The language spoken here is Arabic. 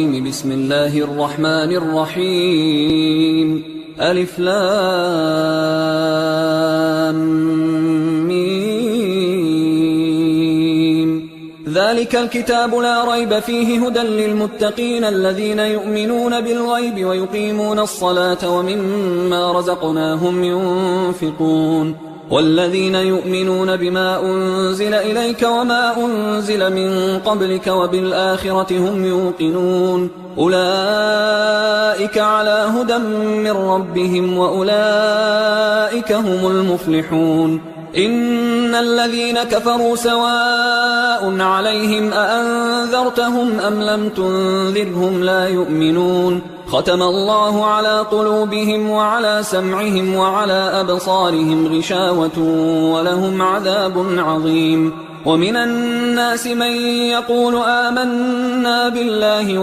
بسم الله الرحمن الرحيم ألف لام ميم ذلك الكتاب لا ريب فيه هدى للمتقين الذين يؤمنون بالغيب ويقيمون الصلاة ومما رزقناهم ينفقون والذين يؤمنون بما أنزل إليك وما أنزل من قبلك وبالآخرة هم يوقنون أولئك على هدى من ربهم وأولئك هم المفلحون إن الذين كفروا سواء عليهم أأنذرتهم أم لم تنذرهم لا يؤمنون ختم الله على قلوبهم وعلى سمعهم وعلى أبصارهم غشاوة ولهم عذاب عظيم ومن الناس من يقول آمنا بالله